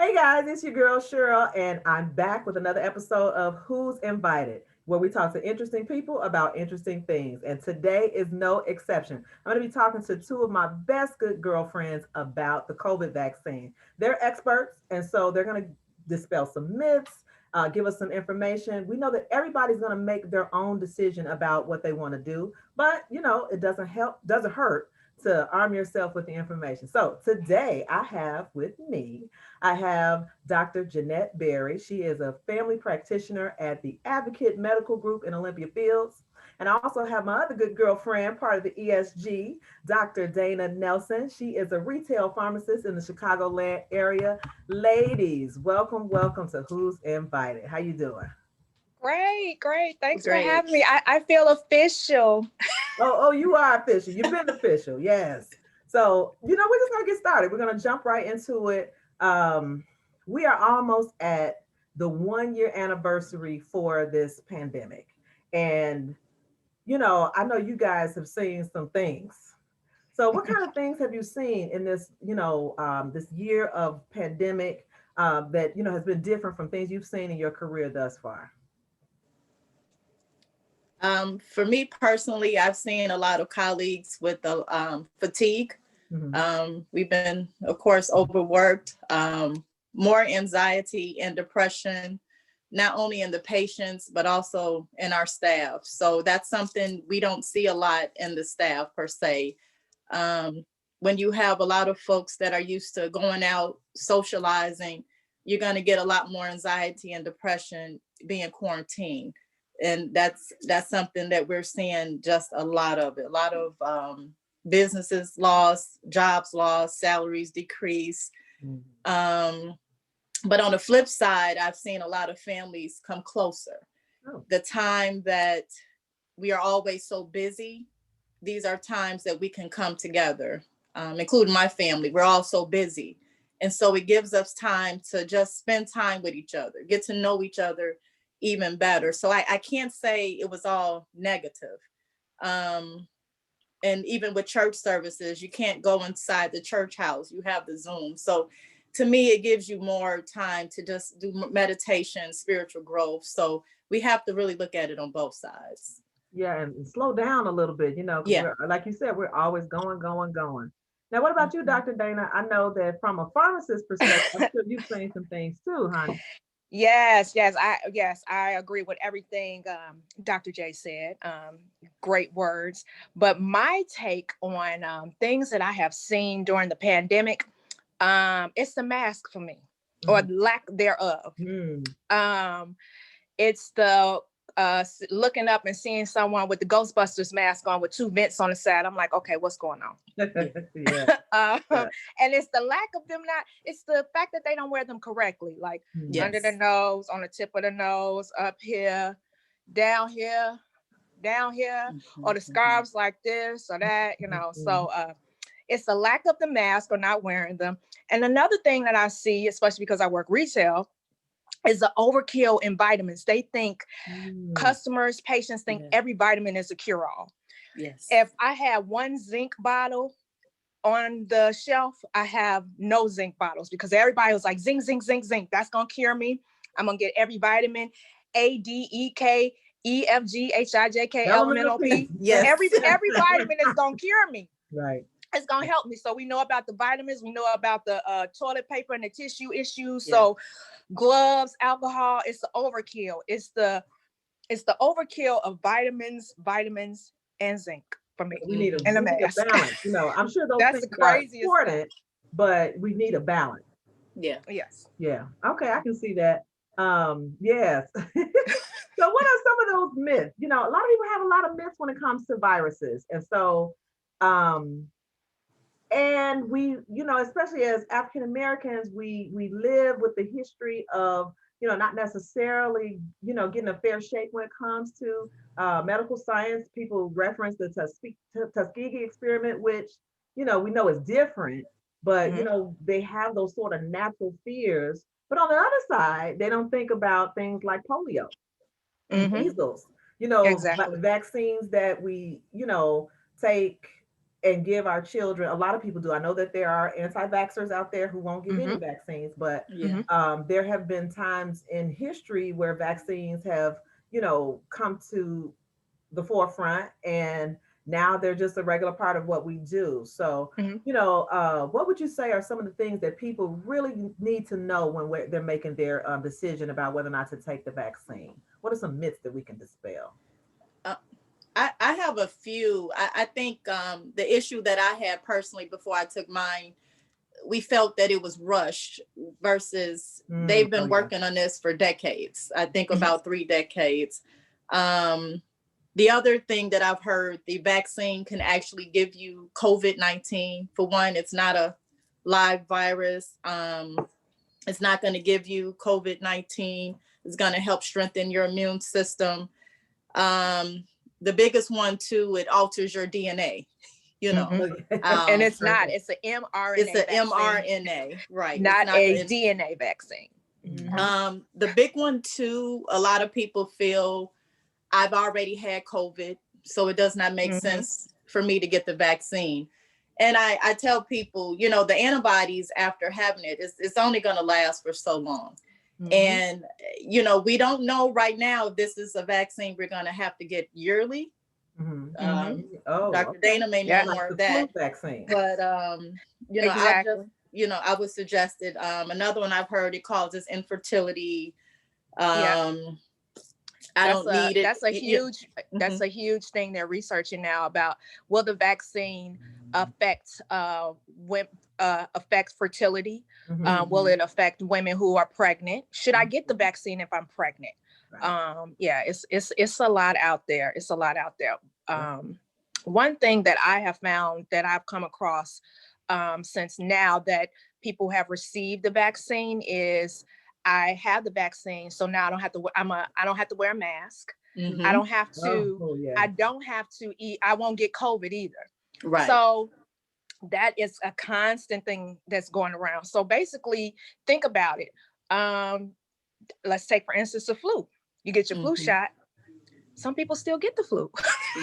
Hey guys, it's your girl Cheryl, and I'm back with another episode of Who's Invited, where we talk to interesting people about interesting things. And today is no exception. I'm going to be talking to two of my best good girlfriends about the COVID vaccine. They're experts, and so they're going to dispel some myths, give us some information. We know that everybody's going to make their own decision about what they want to do, but it doesn't help, doesn't hurt to arm yourself with the information. So today I have with me I have Dr. Jeanette Berry. She is a family practitioner at the Advocate Medical Group in Olympia Fields. And I also have my other good girlfriend, part of the ESG, Dr. Dana Nelson. She is a retail pharmacist in the Chicagoland area. Ladies, welcome, welcome to Who's Invited. How you doing? Great, great. Thanks for Great. having me. I feel official. Oh, you are official. You've been official, yes. So, we're just gonna get started. We're gonna jump right into it. Um, we are almost at the 1 year anniversary for this pandemic. And, I know you guys have seen some things. So what kind of things have you seen in this, this year of pandemic that, has been different from things you've seen in your career thus far? For me personally, I've seen a lot of colleagues with the fatigue. Mhm. We've been, of course, overworked, more anxiety and depression, not only in the patients, but also in our staff. So that's something we don't see a lot in the staff per se. When you have a lot of folks that are used to going out, socializing, you're going to get a lot more anxiety and depression being quarantined. And that's something that we're seeing just a lot of it. A lot of businesses lost, jobs lost, salaries decrease. Mhm. But on the flip side, I've seen a lot of families come closer. Oh. The time that we are always so busy, these are times that we can come together, including my family. We're all so busy. And so it gives us time to just spend time with each other, get to know each other even better. So I can't say it was all negative. And even with church services, you can't go inside the church house. You have the Zoom. So to me, it gives you more time to just do meditation, spiritual growth. So we have to really look at it on both sides. Yeah, and slow down a little bit, because Yeah. we're, like you said, we're always going, going, going. Now, what about you, Dr. Dana? I know that from a pharmacist perspective, I'm sure you've seen some things too, honey. Yes, I agree with everything Dr. J said. Great words. But my take on things that I have seen during the pandemic, it's the mask for me, or Mhm. lack thereof. Mm. Um, it's the looking up and seeing someone with the Ghostbusters mask on with two vents on the side. I'm like, okay, what's going on? Yeah, um, yeah. and it's the lack of them not, it's the fact that they don't wear them correctly, like Mhm. under the Yes. nose, on the tip of the nose, up here, down here, down here, or the Mhm. scarves like this or that, Mhm. so it's the lack of the mask or not wearing them. And another thing that I see, especially because I work retail, is the overkill in vitamins. They think Mm. customers, patients think Yeah. every vitamin is a cure-all. Yes. If I have one zinc bottle on the shelf, I have no zinc bottles because everybody was like, zinc, zinc, zinc, zinc. That's gonna cure me. I'm gonna get every vitamin, A, D, E, K, E, F, G, H, I, J, K, L, M, N, Elemental O, P. P. Yes. Every vitamin is gonna cure me. Right. It's gonna help me. So we know about the vitamins, we know about the toilet paper and the tissue issues. Yeah. So gloves, alcohol, it's the overkill. It's the overkill of vitamins, and zinc for me, We need a and a we need a mask. balance. I'm sure those That's things the are craziest stuff. important, but we need a balance. Yeah. Yes. Yeah. Okay, I can see that. Yes. So what are some of those myths? A lot of people have a lot of myths when it comes to viruses. And so um and we, especially as African Americans, we live with the history of, not necessarily, getting a fair shake when it comes to medical science. People reference the Tuskegee experiment, which, we know is different, but, Mhm. they have those sort of natural fears. But on the other side, they don't think about things like polio and Mhm. measles, Exactly. vaccines that we, take. and give our children. A lot of people do. I know that there are anti-vaxxers out there who won't give any Mm-hmm. vaccines, but Yeah. there have been times in history where vaccines have, come to the forefront, and now they're just a regular part of what we do. So, Mm-hmm. what would you say are some of the things that people really need to know when they're making their decision about whether or not to take the vaccine? What are some myths that we can dispel? Uh, I have a few. I think the issue that I had personally before I took mine, we felt that it was rushed versus they've Oh been yeah. working on this for decades. I think Mm-hmm. about 3 decades. Um, the other thing that I've heard, the vaccine can actually give you COVID-19. For one, it's not a live virus. It's not going to give you COVID-19. It's going to help strengthen your immune system. Um, the biggest one too, it alters your DNA, you know. Mm-hmm. And Um, it's not. Okay. It's an it's mRNA a vaccine, mRNA, right? It's not not a the DNA vaccine. Mm-hmm. the big one too, a lot of people feel I've already had COVID, so it does not make Mm-hmm. sense for me to get the vaccine. And I tell people, the antibodies after having it's only going to last for so long. Mm-hmm. And, we don't know right now if this is a vaccine we're going to have to get yearly. Mhm. Mm-hmm. Oh, Dr. okay. Dana may know Yeah, Like more the of flu that. vaccine. But, I just, exactly. I would suggest it. Another one I've heard, it causes infertility. Yeah. Um, I That's don't a need it. that's a huge that's Mhm. a huge thing they're researching now about will the vaccine affect affect fertility? Mhm. Will Mhm. it affect women who are pregnant? Should I Mhm. get the vaccine if I'm pregnant? Right. Yeah, it's a lot out there. It's a lot out there. Yeah. One thing that I have found that I've come across since now that people have received the vaccine is I have the vaccine, so now I don't have to. I don't have to wear a mask. I Mhm. don't have Oh, to. oh yeah. I don't have to eat. I won't get COVID either. Right. So that is a constant thing that's going around. So basically, think about it. Um, let's take for instance the flu. You get your flu Mhm. shot. Some people still get the flu.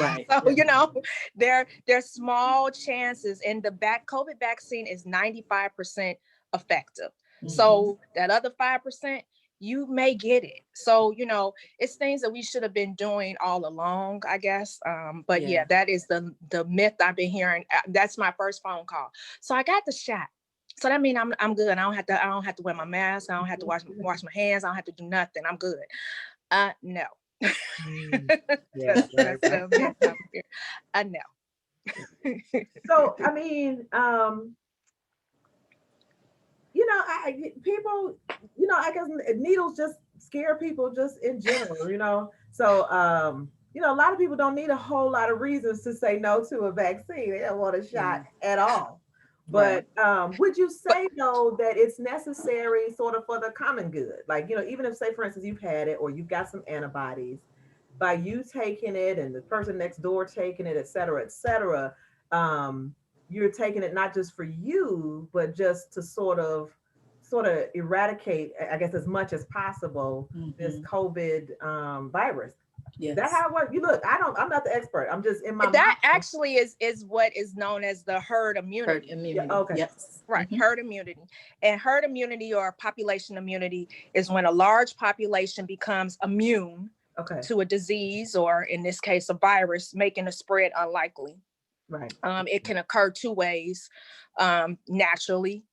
Right. So Yeah. there's small chances, and the COVID vaccine is 95% effective. Mhm. So that other 5%, you may get it. So it's things that we should have been doing all along, I guess. But Yeah. yeah, that is the myth I've been hearing. That's my first phone call. So I got the shot. So that means I'm good. I don't have to wear my mask. I don't have to wash my hands. I don't have to do nothing. I'm good. No. Mm. Yeah. Right. That's Right. the myth I'm here. No. So I mean, people, I guess needles just scare people just in general. So, a lot of people don't need a whole lot of reasons to say no to a vaccine. They don't want a shot Yeah. at all. Right. But would you But say though that it's necessary sort of for the common good? Like, even if say for instance you've had it or you've got some antibodies, by you taking it and the person next door taking it, et cetera, you're taking it not just for you, but just to sort of eradicate, I guess, as much as possible this Mhm. COVID virus. Is that Yes. how it works? You look, I'm not the expert. I'm just in my that mind. actually is what is known as the herd Herd immunity. Yeah. immunity. Okay. Yes. Right, Mhm. herd immunity. And herd immunity or population immunity is when a large population becomes immune Okay. to a disease, or in this case, a virus, making a spread unlikely. Right. It can occur two ways, naturally,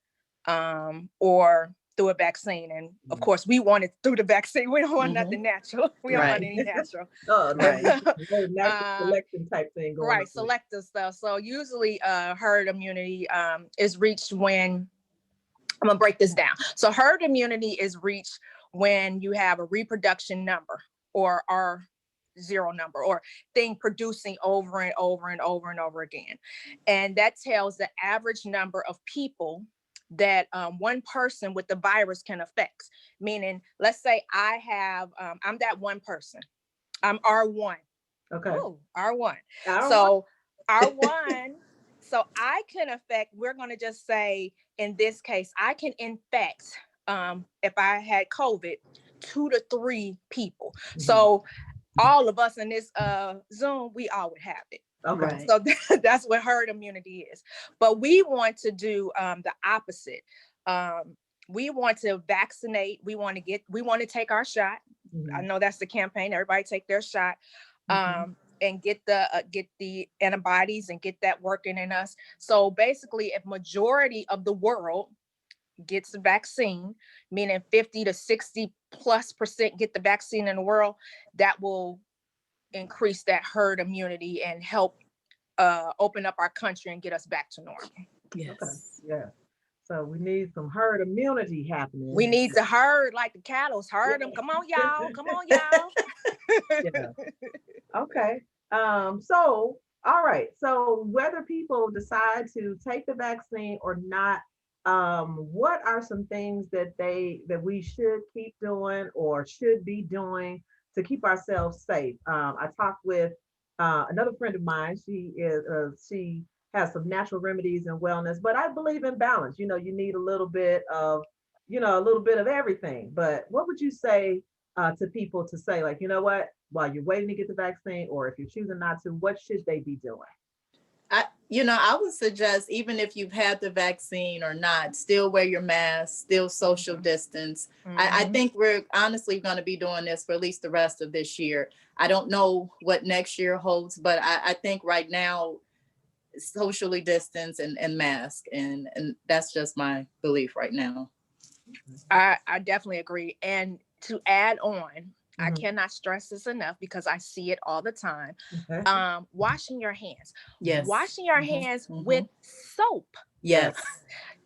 or through a vaccine. And of course, we want it through the vaccine. We don't want Mhm. nothing natural. We don't want Right. any natural. Oh no, Right. no natural um, selection type thing going right, on. selective stuff. So usually herd immunity is reached when, I'm gonna break this down. So herd immunity is reached when you have a reproduction number, or R0 number, or thing producing over and over and over and over again. And that tells the average number of people that one person with the virus can affect. Meaning, let's say I'm that one person. I'm R1. Okay. Oh, R1. I don't want. So R1, so I can affect, we're going to just say in this case, I can infect, if I had COVID, 2 to 3 people. Mhm. So all of us in this Zoom, we all would have it. Okay. Right. So that's what herd immunity is. But we want to do the opposite. We want to vaccinate. We want to take our shot. I know that's the campaign. Everybody take their shot. And get the antibodies and get that working in us. So basically, if majority of the world gets the vaccine, meaning 50 to 60+% get the vaccine in the world, that will increase that herd immunity and help open up our country and get us back to normal. Yes. Okay. Yeah. So we need some herd immunity happening. We need to herd like the cattle's herd them. Come on, y'all. Come on, y'all. Yeah. Okay. So, all right. So whether people decide to take the vaccine or not, what are some things that we should keep doing or should be doing to keep ourselves safe? I talked with another friend of mine. She has some natural remedies and wellness, but I believe in balance. You know, you need a little bit of, a little bit of everything. But what would you say to people to say, like, you know what, while you're waiting to get the vaccine, or if you're choosing not to, what should they be doing? I would suggest, even if you've had the vaccine or not, still wear your mask, still social distance. I think we're honestly going to be doing this for at least the rest of this year. I don't know what next year holds, but I think right now, socially distance and mask. And that's just my belief right now. I definitely agree. And to add on, I cannot stress this enough because I see it all the time. Washing your hands. Yes. Washing your hands with soap. Yes.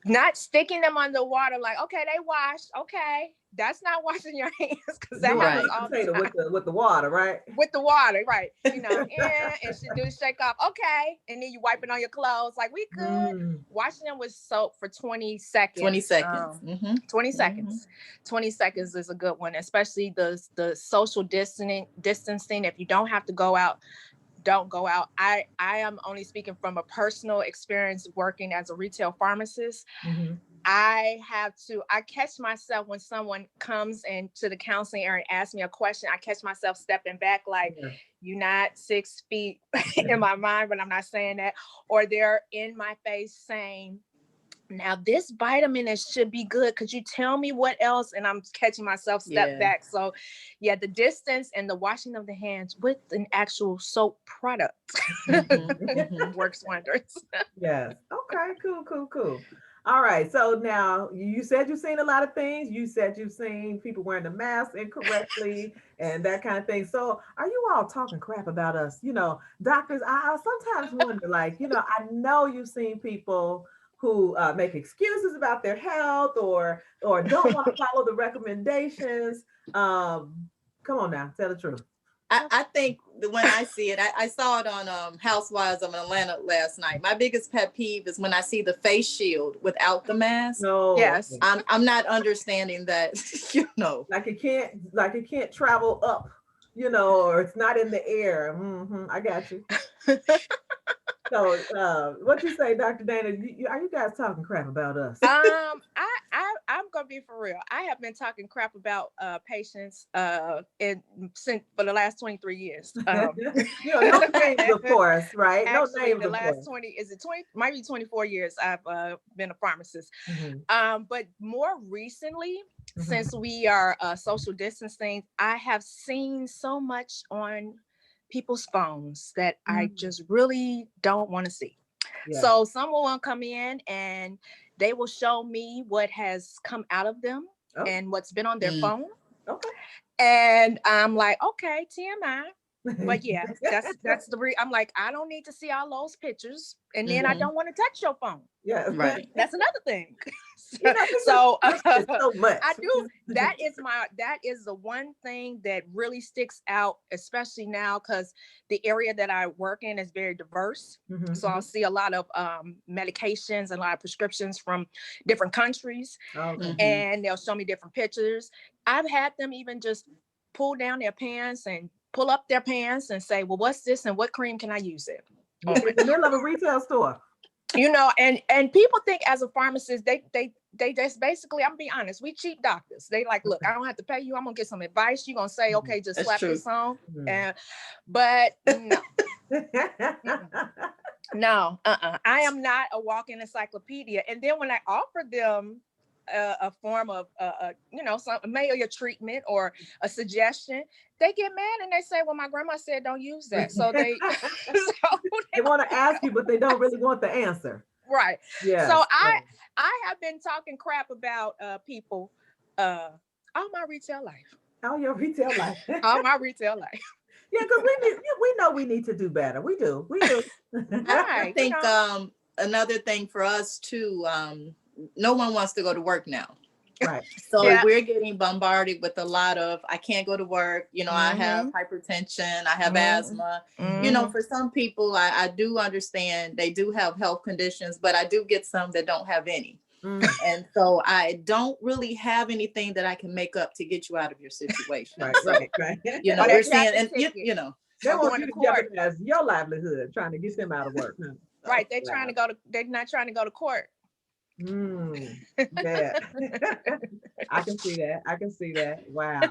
Not sticking them under water like, okay, they washed. Okay. That's not washing your hands because that happens all the time. With the water, right? With the water, right. And she do shake off. Okay. And then you wipe it on your clothes. Like, we good. Washing them with soap for 20 seconds. 20 seconds. 20 seconds. 20 seconds is a good one, especially the social distancing. If you don't have to go out, don't go out. I am only speaking from a personal experience working as a retail pharmacist. I catch myself when someone comes into the counseling area and asks me a question, I catch myself stepping back like, you're not 6 feet in my mind, but I'm not saying that. Or they're in my face saying, now this vitamin should be good. Could you tell me what else? And I'm catching myself step back. So yeah, the distance and the washing of the hands with an actual soap product works wonders. Yes. Okay, cool. All right. So now you said you've seen a lot of things. You said you've seen people wearing the mask incorrectly and that kind of thing. So are you all talking crap about us? You know, doctors, I sometimes wonder, like, I know you've seen people who make excuses about their health or don't want to follow the recommendations. Come on now, tell the truth. I think when I see it, I saw it on Housewives of Atlanta last night. My biggest pet peeve is when I see the face shield without the mask. No. Yes. I'm not understanding that, Like it can't travel up, or it's not in the air. I got you. So, what you say, Dr. Dana? Are you guys talking crap about us? I'm gonna be for real. I have been talking crap about patients for the last 23 years. No names, of course, right? Actually, no names, the last 20 might be 24 years I've been a pharmacist. But more recently, since we are social distancing, I have seen so much on people's phones that I just really don't want to see. So someone will come in and they will show me what has come out of them and what's been on their phone. And I'm like, okay, TMI. But yeah, that's the I'm like, I don't need to see all those pictures, and then I don't want to touch your phone. Yeah, right. That's another thing. So much. I do. That is the one thing that really sticks out, especially now because the area that I work in is very diverse. So I'll see a lot of medications and a lot of prescriptions from different countries, and they'll show me different pictures. I've had them even just pull down their pants and pull up their pants and say, well, what's this and what cream can I use it? In the middle of a retail store. And people think as a pharmacist, they just basically, I'm gonna be honest, we cheap doctors. They like, look, I don't have to pay you. I'm gonna get some advice. You're gonna say, okay, just slap this on. But no. No, I am not a walking encyclopedia. And then when I offer them a form of, some maybe a treatment or a suggestion, they get mad and they say, "Well, my grandma said don't use that." So they, so They want to ask you, but they don't really want the answer. right. So Yes. I have been talking crap about people all my retail life, How your retail life? all my retail life. Yeah, because we know we need to do better. We do. We do. I Right. think another thing for us too, no one wants to go to work now. Right. So Yeah. we're getting bombarded with a lot of, I can't go to work. I have Mm-hmm. hypertension, I have Mm-hmm. asthma. Mm-hmm. For some people, I do understand they do have health conditions, but I do get some that don't have any. Mm. And so I don't really have anything that I can make up to get you out of your situation. Right. So, Right. Right. Or we're that seeing, traffic and ticket, They or want going you to to court. jeopardize your livelihood trying to get them out of work. Huh? Right. Oh, wow. They're not trying to go to court. Mm. Yeah. I can see that. I can see that. Wow.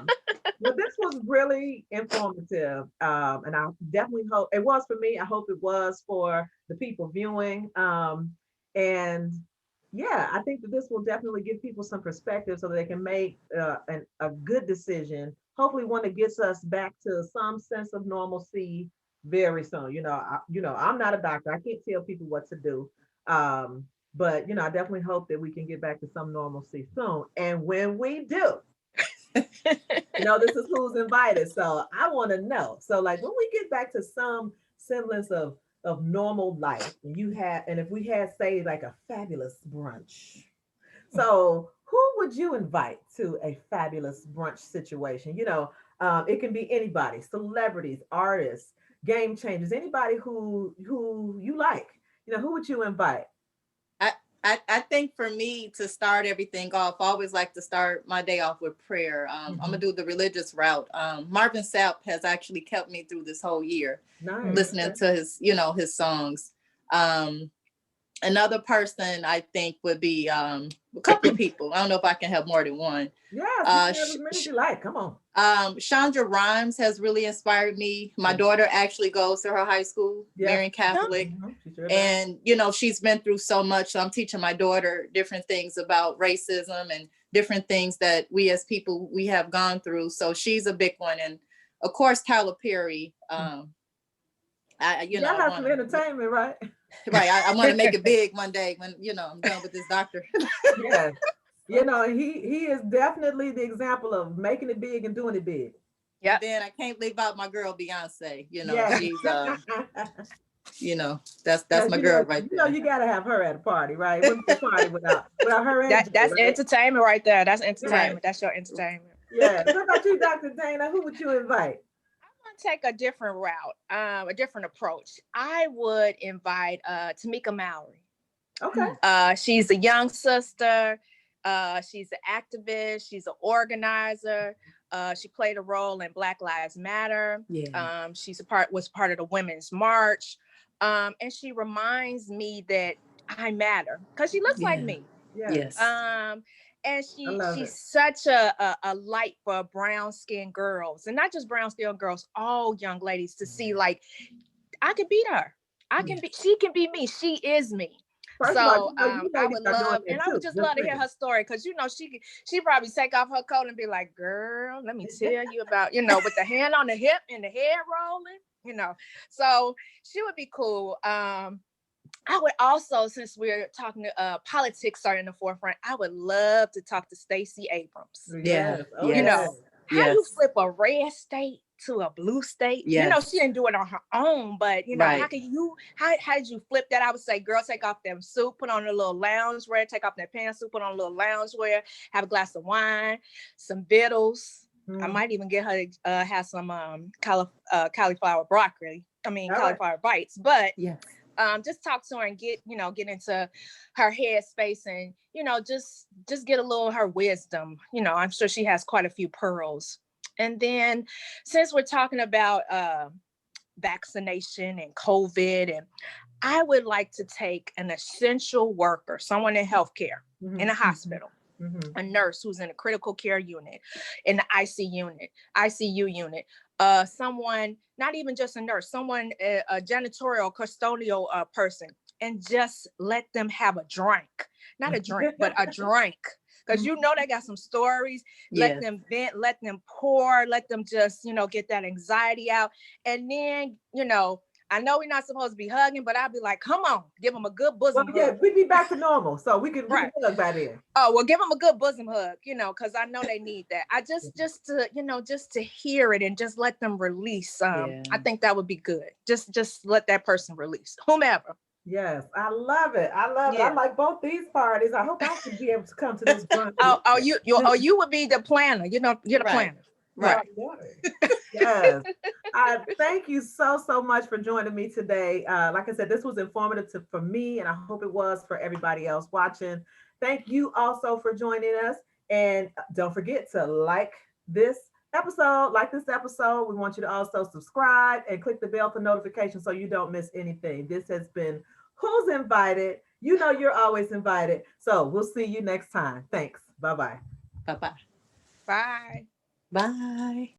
Well, this was really informative. And I definitely hope it was for me. I hope it was for the people viewing. And yeah, I think that this will definitely give people some perspective so that they can make a good decision. Hopefully, one that gets us back to some sense of normalcy very soon. I'm not a doctor. I can't tell people what to do. But I definitely hope that we can get back to some normalcy soon. And when we do, this is who's invited. So I want to know. So like when we get back to some semblance of normal life, and if we had say like a fabulous brunch. So who would you invite to a fabulous brunch situation? It can be anybody, celebrities, artists, game changers, anybody who you like. Who would you invite? I, I think for me to start everything off, I always like to start my day off with prayer. I'm gonna Mhm. do the religious route. Marvin Sapp has actually kept me through this whole year, Nice. listening to his songs. Um, Another person I think would be a couple of people. I don't know if I can have more than one. Yes, you Uh, can have as many as you like. Come on. Chandra Rhimes has really inspired me. My Yeah. daughter actually goes to her high school, Yes. Marian Catholic. Mhm. She sure does. And she's been through so much, so I'm teaching my daughter different things about racism and different things that we as people we have gone through. So she's a big one. And of course Tyler Perry. Y'all I have want some to, entertainment, right? right, I want to make it big one day when I'm done with this doctor. Yes. He is definitely the example of making it big and doing it big. And Yep. then I can't leave out my girl Beyonce. Yes. She's that's Yes, my girl right there. you gotta have her at a party, right? It wouldn't be a party without her energy, That's right? entertainment right there. That's Yes. entertainment. That's your entertainment. Yes. What about you, Dr. Dana? Who would you invite? I'm gonna take a different route, a different approach. I would invite Tamika Mallory. Okay. She's a young sister. She's an activist. She's an organizer. She played a role in Black Lives Matter. Yeah. Was part of the Women's March. And she reminds me that I matter because she looks like Yeah. me. Yes. Yes. And I love she's it. such a light for brown skinned girls, and not just brown skinned girls, all young ladies to see like I can beat her. She can be me. She is me. First of all, So you I ladies would are doing love, and that I would too. just Just love to hear saying. her story because she probably take off her coat and be like, "Girl, let me tell you about with the hand on the hip and the head rolling." So she would be cool. I would also, since we're talking politics are in the forefront, I would love to talk to Stacey Abrams. Yeah. Yes. Oh You Yes. yes. know, how you Yes. flip a red state to a blue state. Yes. She didn't do it on her own, but Right. how can how did you flip that? I would say, girl, take off them suit, put on a little loungewear, take off that pantsuit, put on a little loungewear, have a glass of wine, some vittles. I Mm. might even get her to have some cauliflower broccoli. I mean, All right. cauliflower bites, but Yes. just talk to her and get into her head space and just get a little of her wisdom. I'm sure she has quite a few pearls. And then since we're talking about vaccination and COVID, and I would like to take an essential worker, someone in healthcare, Mhm. in a hospital, Mhm. a nurse who's in a critical care unit, in the ICU unit, someone, not even just a nurse, someone, a janitorial, custodial person, and just let them have a drink, not a drink, but a drink. Because you know they got some stories. Let Yes. them vent, let them pour, let them just, get that anxiety out. And then, I know we're not supposed to be hugging, but I'll be like, come on, give them a good Well, bosom yeah, hug. we'd be back to normal, so we can Right. hug by then. Oh, well, give them a good bosom hug, because I know they need that. I just to, just to hear it and just let them release. Yeah. I think that would be good. Just let that person release, whomever. Yes, I love it. I love it. I Yeah. like both these parties. I hope I can be able to come to this brunch. Oh, you would be the planner. You're the Right. planner. Oh, Right. Right. yes. Thank you so much for joining me today. Like I said, this was informative for me, and I hope it was for everybody else watching. Thank you also for joining us. And don't forget to this like this episode. We want you to also subscribe and click the bell for notifications so you don't miss anything. This has been Who's Invited. You know you're always invited. So we'll see you next time. Thanks. Bye bye. Bye-bye. Bye. Bye.